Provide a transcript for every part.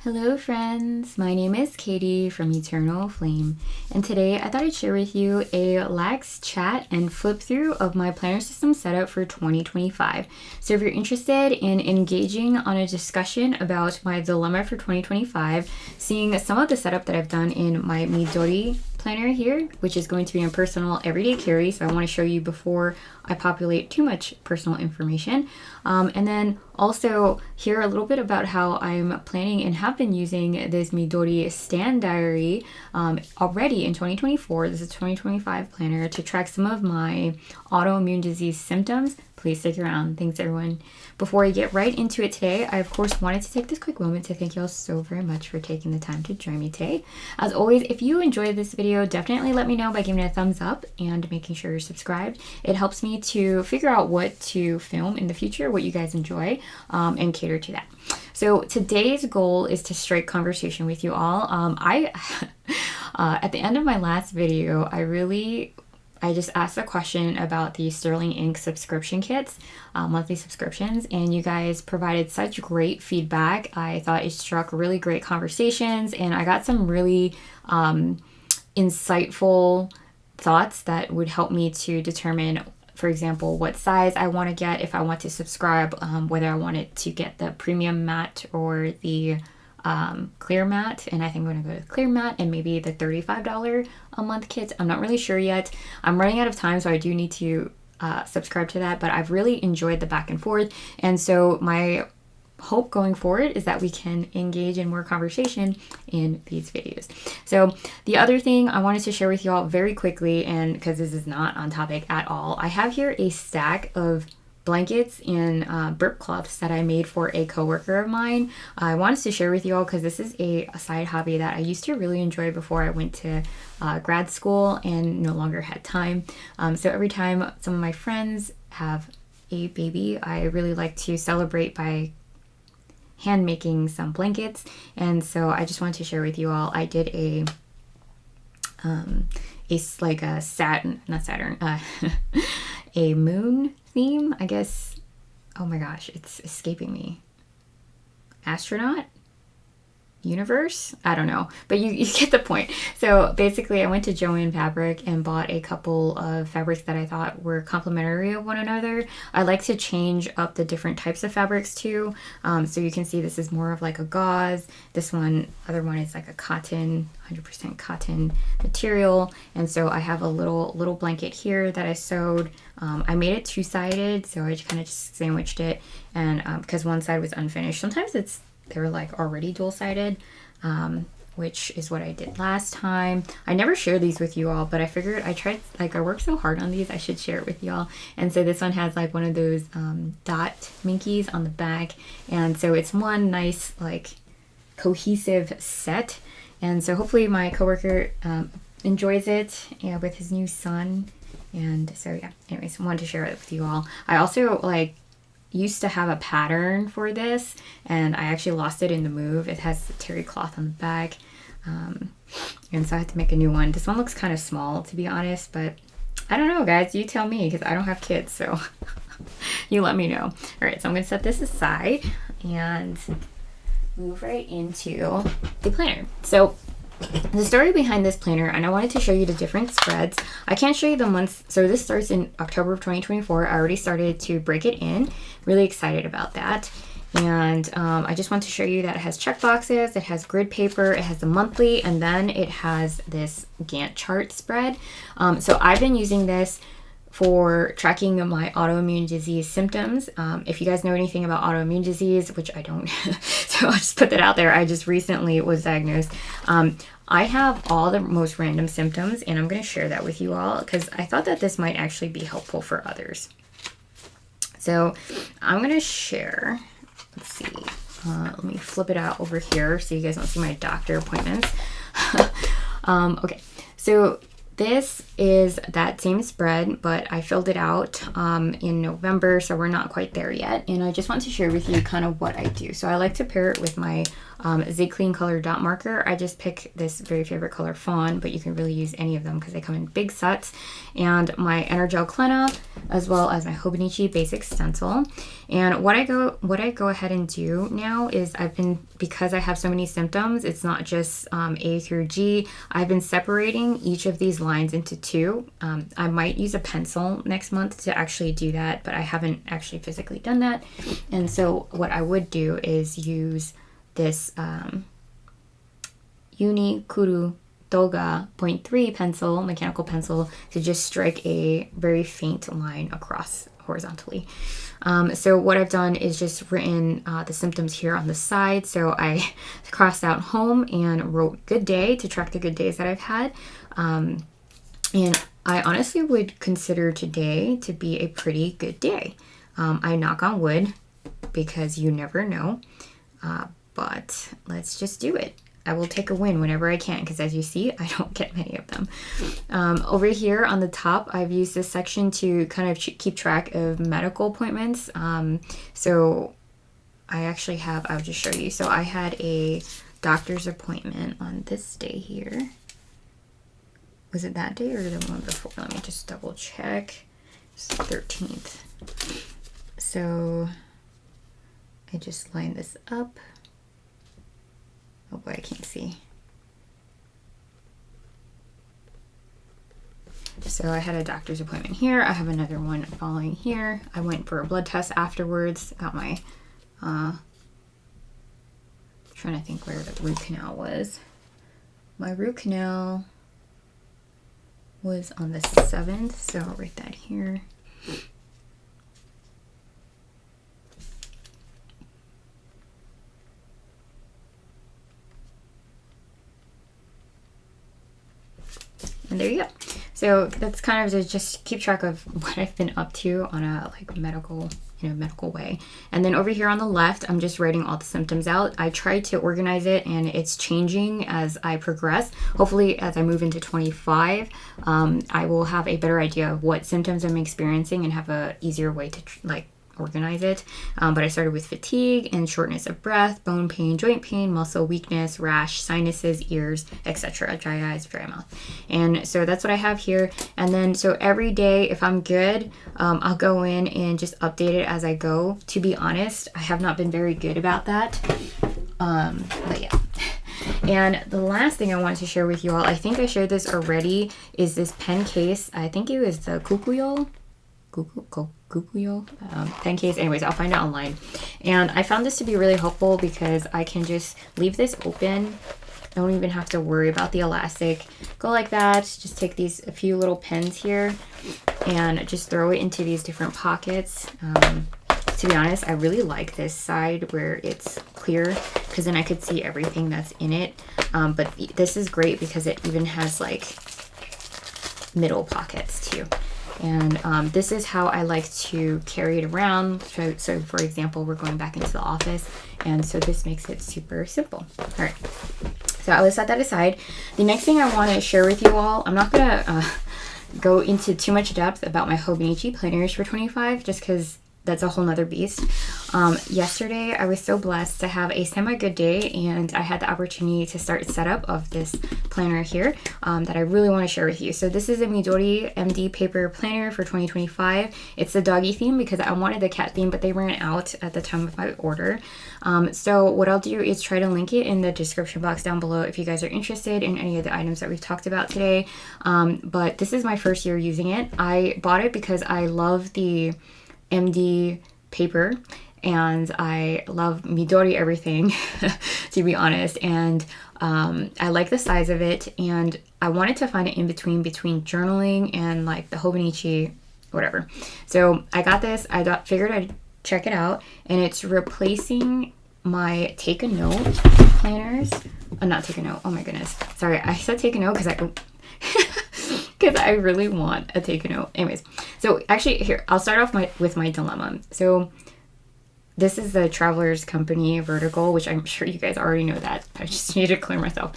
Hello friends, my name is Katie from Eternal Flame, and today I thought I'd share with you a lax chat and flip through of my planner system setup for 2025. So if you're interested in engaging on a discussion about my dilemma for 2025, seeing some of the setup that I've done in my Midori planner here, which is going to be a personal everyday carry, so I want to show you before I populate too much personal information, and then also hear a little bit about how I'm planning and have been using this Midori Stand Diary already in 2024. This is a 2025 planner to track some of my autoimmune disease symptoms. Please stick around. Thanks everyone. Before I get right into it today, I of course wanted to take this quick moment to thank you all so very much for taking the time to join me today. As always, if you enjoyed this video, definitely let me know by giving it a thumbs up and making sure you're subscribed. It helps me to figure out what to film in the future, what you guys enjoy, and cater to that. So today's goal is to strike conversation with you all. At the end of my last video, I just asked a question about the Sterling Ink subscription kits, monthly subscriptions, and you guys provided such great feedback. I thought it struck really great conversations, and I got some really insightful thoughts that would help me to determine, for example, what size I want to get, if I want to subscribe, whether I wanted to get the premium matte or the clear matte, and I think I'm going to go with clear matte and maybe the $35 a month kit. I'm not really sure yet. I'm running out of time, so I do need to subscribe to that, but I've really enjoyed the back and forth, and so my hope going forward is that we can engage in more conversation in these videos. So the other thing I wanted to share with you all very quickly, and because this is not on topic at all, I have here a stack of blankets and burp cloths that I made for a coworker of mine. I wanted to share with you all because this is a side hobby that I used to really enjoy before I went to grad school and no longer had time. So every time some of my friends have a baby, I really like to celebrate by hand making some blankets, and so I just wanted to share with you all. I did a a moon theme, I guess. Oh my gosh, it's escaping me. Astronaut? Universe? I don't know, but you get the point. So basically I went to Joann Fabric and bought a couple of fabrics that I thought were complementary of one another. I like to change up the different types of fabrics too. So you can see this is more of like a gauze. This other one is like a cotton, 100% cotton material. And so I have a little blanket here that I sewed. I made it two-sided, so I kind of just sandwiched it, and because one side was unfinished. Sometimes they're like already dual-sided, which is what I did last time. I never share these with you all, but I figured I worked so hard on these, I should share it with y'all. And so this one has like one of those dot minkies on the back, and so it's one nice like cohesive set. And so hopefully my coworker enjoys it, with his new son. And so yeah, anyways, I wanted to share it with you all. I also used to have a pattern for this, and I actually lost it in the move. It has the terry cloth on the back, and so I had to make a new one. This one looks kind of small, to be honest, but I don't know, guys. You tell me, because I don't have kids, so you let me know. All right, so I'm going to set this aside and move right into the planner. So the story behind this planner, and I wanted to show you the different spreads. I can't show you the months, so this starts in October of 2024. I already started to break it in. Really excited about that. And I just want to show you that it has check boxes, it has grid paper, it has the monthly, and then it has this Gantt chart spread. So I've been using this for tracking my autoimmune disease symptoms. If you guys know anything about autoimmune disease, which I don't, so I'll just put that out there. I just recently was diagnosed. I have all the most random symptoms, and I'm going to share that with you all because I thought that this might actually be helpful for others. So I'm going to share, let's see, let me flip it out over here so you guys don't see my doctor appointments. Okay, so this is that same spread, but I filled it out in November, so we're not quite there yet. And I just want to share with you kind of what I do. So I like to pair it with my Z Clean Color Dot Marker. I just pick this very favorite color Fawn, but you can really use any of them because they come in big sets. And my Energel Clenna, as well as my Hobonichi Basic Stencil. And what I go ahead and do now is because I have so many symptoms, it's not just A through G. I've been separating each of these lines into two. I might use a pencil next month to actually do that, but I haven't actually physically done that. And so what I would do is use this Unikuru Doga 0.3 pencil, mechanical pencil, to just strike a very faint line across horizontally. So what I've done is just written the symptoms here on the side. So I crossed out home and wrote good day to track the good days that I've had. And I honestly would consider today to be a pretty good day. I knock on wood because you never know. But let's just do it. I will take a win whenever I can because, as you see, I don't get many of them. Over here on the top, I've used this section to kind of keep track of medical appointments. So I actually have, I'll just show you. So I had a doctor's appointment on this day here. Was it that day or the one before? Let me just double check. It's the 13th. So I just line this up. Oh boy, I can't see. So I had a doctor's appointment here. I have another one following here. I went for a blood test afterwards. Got my, trying to think where the root canal was. My root canal was on the 7th, so I'll write that here. And there you go. So that's kind of to just keep track of what I've been up to on a like medical way. And then over here on the left, I'm just writing all the symptoms out. I try to organize it and it's changing as I progress. Hopefully as I move into 25, I will have a better idea of what symptoms I'm experiencing and have a easier way to organize it. But I started with fatigue and shortness of breath, bone pain, joint pain, muscle weakness, rash, sinuses, ears, etc., dry eyes, dry mouth. And so that's what I have here. And then so every day, if I'm good, I'll go in and just update it as I go. To be honest, I have not been very good about that. But yeah. And the last thing I wanted to share with you all, I think I shared this already, is this pen case. I think it was the Kukuyo pen case. Anyways, I'll find it online. And I found this to be really helpful because I can just leave this open. I don't even have to worry about the elastic. Go like that. Just take a few little pens here and just throw it into these different pockets. To be honest, I really like this side where it's clear because then I could see everything that's in it. But this is great because it even has like middle pockets too. And this is how I like to carry it around. So for example, we're going back into the office, and so this makes it super simple. All right, so I will set that aside. The next thing I want to share with you all, I'm not gonna go into too much depth about my Hobonichi planners for 25, just because that's a whole nother beast. Yesterday, I was so blessed to have a semi-good day, and I had the opportunity to start setup of this planner here that I really want to share with you. So this is a Midori MD paper planner for 2025. It's the doggy theme because I wanted the cat theme, but they ran out at the time of my order. So what I'll do is try to link it in the description box down below if you guys are interested in any of the items that we've talked about today. But this is my first year using it. I bought it because I love the MD paper and I love Midori everything to be honest, and I like the size of it, and I wanted to find it in between journaling and like the Hobonichi whatever. So I got this. Figured I'd check it out, and it's replacing my Take a Note planners. Not Take a Note, oh my goodness, sorry, I said Take a Note because I really want a Take a Note. Anyways, so actually here, I'll start off with my dilemma. So this is the Travelers Company Vertical, which I'm sure you guys already know that. I just need to clear myself.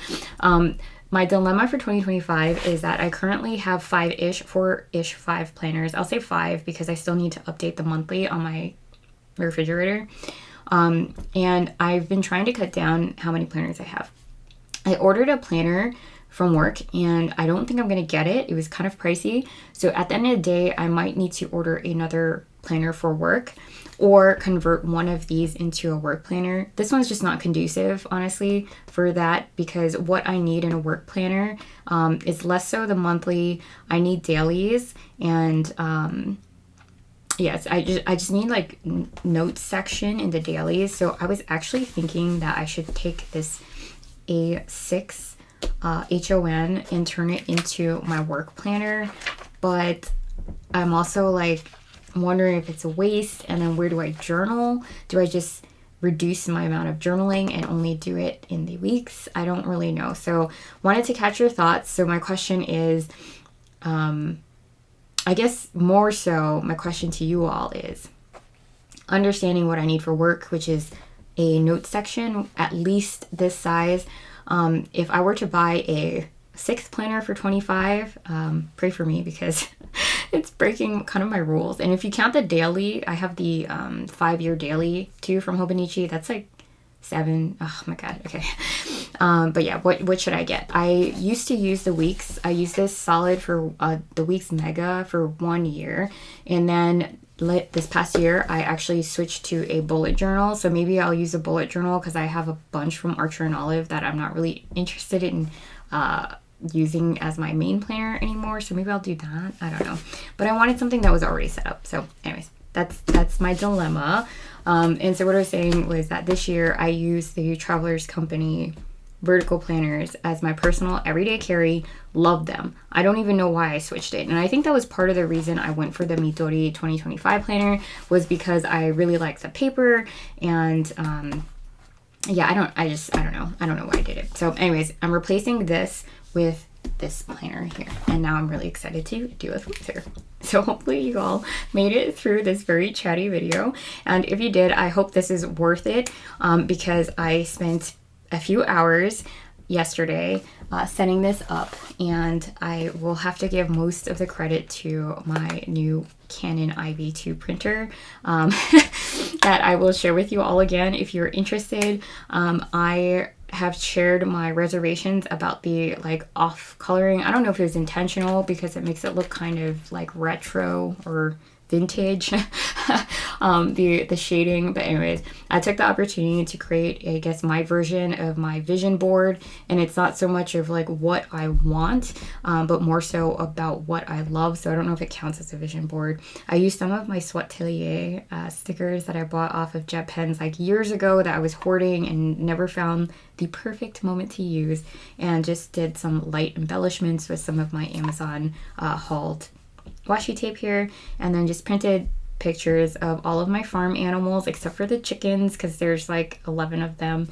My dilemma for 2025 is that I currently have 4-ish, 5 planners. I'll say 5 because I still need to update the monthly on my refrigerator. And I've been trying to cut down how many planners I have. I ordered a planner from work and I don't think I'm going to get it. It was kind of pricey. So at the end of the day, I might need to order another planner for work or convert one of these into a work planner. This one's just not conducive, honestly, for that, because what I need in a work planner is less so the monthly. I need dailies and yes, I just need like notes section in the dailies. So I was actually thinking that I should take this A6 HON and turn it into my work planner, but I'm also like wondering if it's a waste, and then where do I journal? Do I just reduce my amount of journaling and only do it in the weeks? I don't really know. So wanted to catch your thoughts. So my question is, I guess more so my question to you all is understanding what I need for work, which is a note section, at least this size. If I were to buy a 6th planner for $25, pray for me because it's breaking kind of my rules. And if you count the daily, I have the 5-year daily too from Hobonichi. That's like 7. Oh my god. Okay. But yeah, what should I get? I used to use the weeks. I used this solid for the weeks mega for 1 year, and then this past year I actually switched to a bullet journal. So maybe I'll use a bullet journal because I have a bunch from Archer and Olive that I'm not really interested in using as my main planner anymore. So maybe I'll do that. I don't know, but I wanted something that was already set up. So anyways, that's my dilemma. And so what I was saying was that this year I used the Travelers Company vertical planners as my personal everyday carry. Loved them. I don't even know why I switched it. And I think that was part of the reason I went for the Midori 2025 planner, was because I really liked the paper. And yeah, I don't know why I did it. So anyways, I'm replacing this with this planner here, and now I'm really excited to do a flipper. So hopefully you all made it through this very chatty video, and if you did, I hope this is worth it, because I spent a few hours yesterday setting this up, and I will have to give most of the credit to my new Canon IV2 printer that I will share with you all again if you're interested. I have shared my reservations about the like off coloring. I don't know if it was intentional because it makes it look kind of like retro or vintage, the shading. But anyways, I took the opportunity to create, I guess, my version of my vision board, and it's not so much of like what I want, but more so about what I love. So I don't know if it counts as a vision board. I used some of my Sweatelier stickers that I bought off of Jet Pens like years ago that I was hoarding and never found the perfect moment to use, and just did some light embellishments with some of my Amazon hauled washi tape here, and then just printed pictures of all of my farm animals except for the chickens because there's like 11 of them.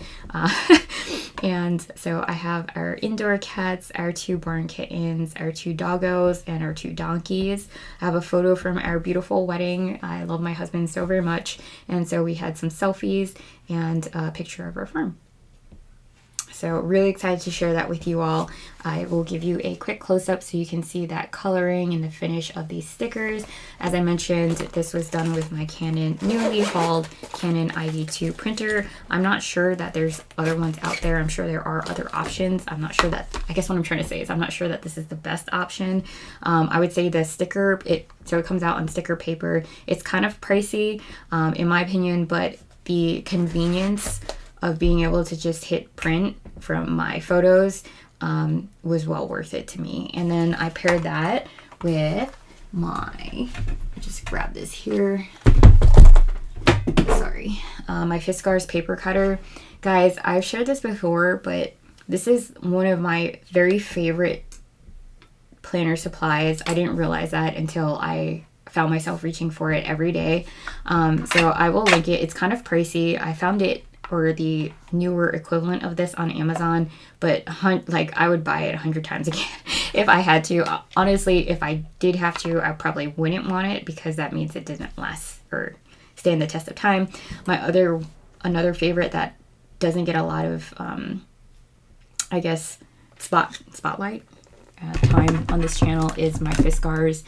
And so I have our indoor cats, our 2 barn kittens, our 2 doggos, and our 2 donkeys. I have a photo from our beautiful wedding. I love my husband so very much, and so we had some selfies and a picture of our farm. So really excited to share that with you all. I will give you a quick close-up so you can see that coloring and the finish of these stickers. As I mentioned, this was done with my Canon newly hauled Canon IV2 printer. I'm not sure that there's other ones out there. I'm sure there are other options. I'm not sure that, I guess what I'm trying to say is I'm not sure that this is the best option. I would say the sticker, so it comes out on sticker paper. It's kind of pricey, in my opinion, but the convenience of being able to just hit print from my photos was well worth it to me. And then I paired that with my, just grab this here, sorry, my Fiskars paper cutter. Guys, I've shared this before, but this is one of my very favorite planner supplies. I didn't realize that until I found myself reaching for it every day. So I will link it. It's kind of pricey. I found it, or the newer equivalent of this, on Amazon, but like I would buy it 100 times again if I had to. Honestly, if I did have to, I probably wouldn't want it because that means it didn't last or stand the test of time. Another favorite that doesn't get a lot of I guess spotlight time on this channel is my Fiskars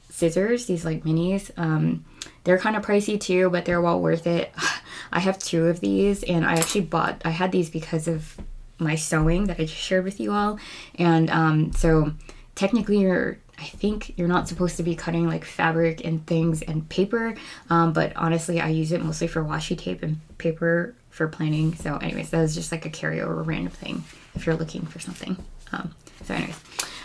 scissors, these like minis. They're kind of pricey too, but they're well worth it. I have 2 of these, and I actually I had these because of my sewing that I just shared with you all. And so technically I think you're not supposed to be cutting like fabric and things and paper, but honestly I use it mostly for washi tape and paper for planning. So anyways, that was just like a carryover random thing if you're looking for something. So anyways,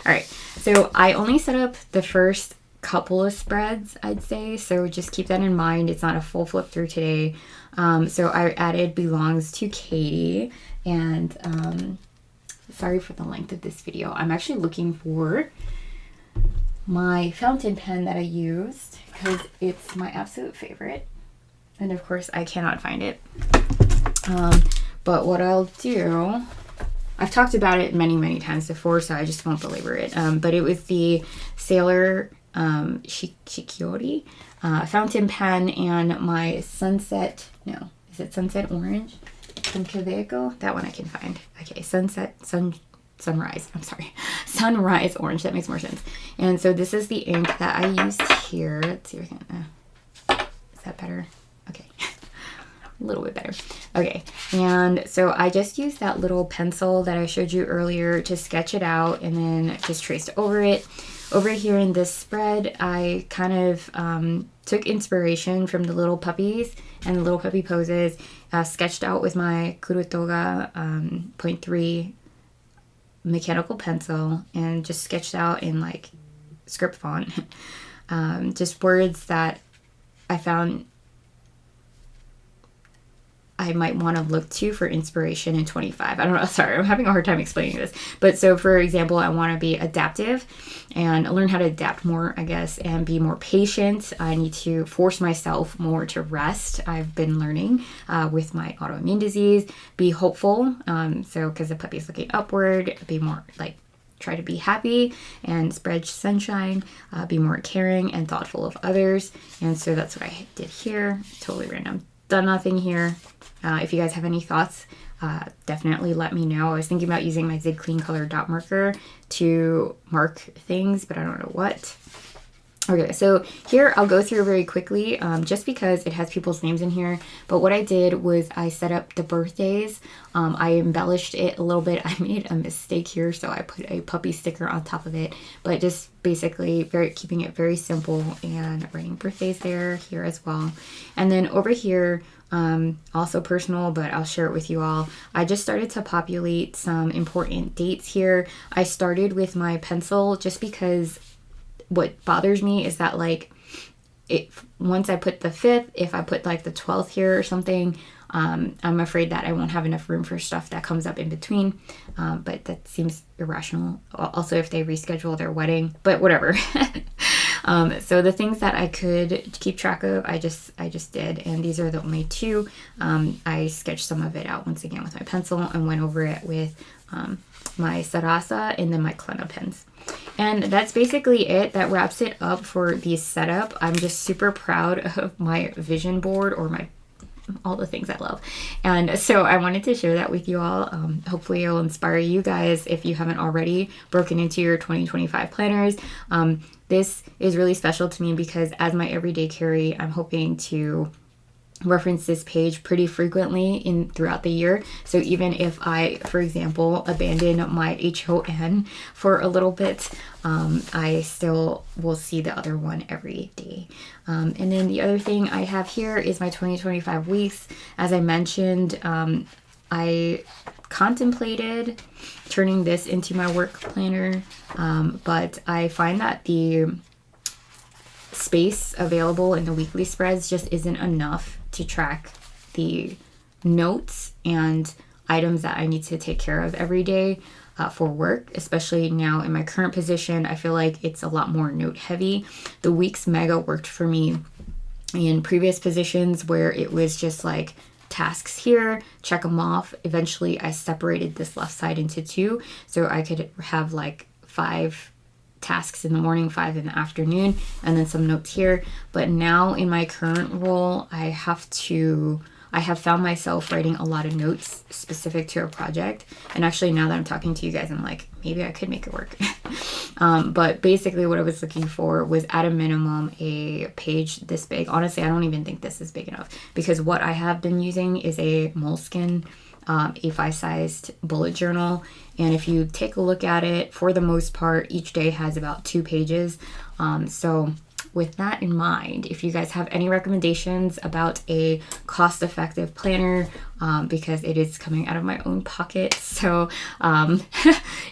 all right, so I only set up the first couple of spreads, I'd say, so just keep that in mind. It's not a full flip through today. So I added belongs to Katie, and sorry for the length of this video. I'm actually looking for my fountain pen that I used because it's my absolute favorite, and of course I cannot find it. But what I'll do, I've talked about it many times before, so I just won't belabor it. But it was the Sailor Shikiori fountain pen, and my sunset, no, is it sunset orange? Sunkaveiko? That one I can find. Okay, sunrise, I'm sorry. Sunrise orange, that makes more sense. And so this is the ink that I used here. Let's see if I can, is that better? Okay. A little bit better. Okay, and so I just used that little pencil that I showed you earlier to sketch it out, and then just traced over it. Over here in this spread, I kind of took inspiration from the little puppies and the little puppy poses, sketched out with my Kurutoga 0.3 mechanical pencil, and just sketched out in like script font, just words that I found I might want to look to for inspiration in 25. I don't know. Sorry, I'm having a hard time explaining this. But so for example, I want to be adaptive and learn how to adapt more, I guess, and be more patient. I need to force myself more to rest. I've been learning with my autoimmune disease. Be hopeful. So because the puppy's looking upward, be more like, try to be happy and spread sunshine, be more caring and thoughtful of others. And so that's what I did here. Totally random. Done nothing here. If you guys have any thoughts, definitely let me know. I was thinking about using my Zig Clean Color dot marker to mark things, but I don't know what. Okay, so here I'll go through very quickly, just because it has people's names in here. But what I did was I set up the birthdays. I embellished it a little bit. I made a mistake here, so I put a puppy sticker on top of it. But just basically keeping it very simple and writing birthdays here as well. And then over here, also personal, but I'll share it with you all. I just started to populate some important dates here. I started with my pencil just because what bothers me is that like once I put the 5th, if I put like the 12th here or something, I'm afraid that I won't have enough room for stuff that comes up in between. But that seems irrational. Also, if they reschedule their wedding, but whatever. So the things that I could keep track of, I just did, and these are the only 2. I sketched some of it out once again with my pencil and went over it with my Sarasa and then my Klena pens. And that's basically it. That wraps it up for the setup. I'm just super proud of my vision board, or all the things I love. And so I wanted to share that with you all. Hopefully it'll inspire you guys if you haven't already broken into your 2025 planners. This is really special to me because as my everyday carry, I'm hoping to reference this page pretty frequently throughout the year. So even if I, for example, abandon my HON for a little bit, I still will see the other one every day. And then the other thing I have here is my 2025 weeks. As I mentioned, I contemplated turning this into my work planner, but I find that the space available in the weekly spreads just isn't enough to track the notes and items that I need to take care of every day for work, especially now in my current position. I feel like it's a lot more note heavy. The weeks mega worked for me in previous positions where it was just like tasks here, check them off. Eventually I separated this left side into 2 so I could have like 5 tasks in the morning, 5 in the afternoon, and then some notes here. But now in my current role, I I have found myself writing a lot of notes specific to a project. And actually, now that I'm talking to you guys, I'm like, maybe I could make it work. But basically what I was looking for was at a minimum a page this big. Honestly, I don't even think this is big enough, because what I have been using is a Moleskine A5 sized bullet journal. And if you take a look at it, for the most part, each day has about 2 pages. So with that in mind, if you guys have any recommendations about a cost-effective planner, because it is coming out of my own pocket, so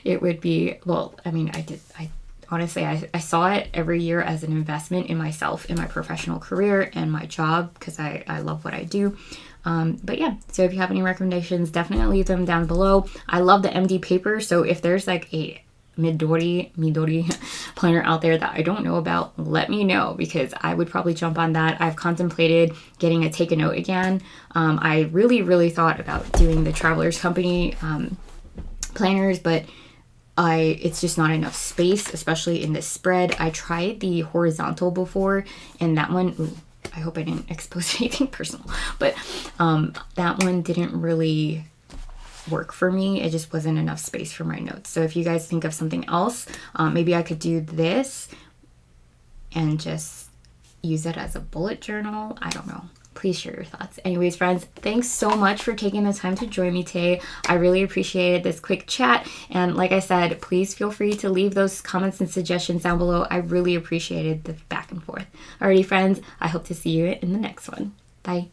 it would be, well, I mean, I honestly, I saw it every year as an investment in myself, in my professional career and my job, because I love what I do. But yeah, so if you have any recommendations, definitely leave them down below. I love the MD paper, so if there's like a Midori planner out there that I don't know about, let me know, because I would probably jump on that. I've contemplated getting a Take a Note again. I really thought about doing the Travelers Company planners, but it's just not enough space, especially in this spread. I tried the horizontal before, and that one, ooh, I hope I didn't expose anything personal, but that one didn't really work for me. It just wasn't enough space for my notes. So if you guys think of something else, maybe I could do this and just use it as a bullet journal. I don't know. Please share your thoughts. Anyways, friends, thanks so much for taking the time to join me today. I really appreciated this quick chat. And like I said, please feel free to leave those comments and suggestions down below. I really appreciated the back and forth. Alrighty, friends, I hope to see you in the next one. Bye.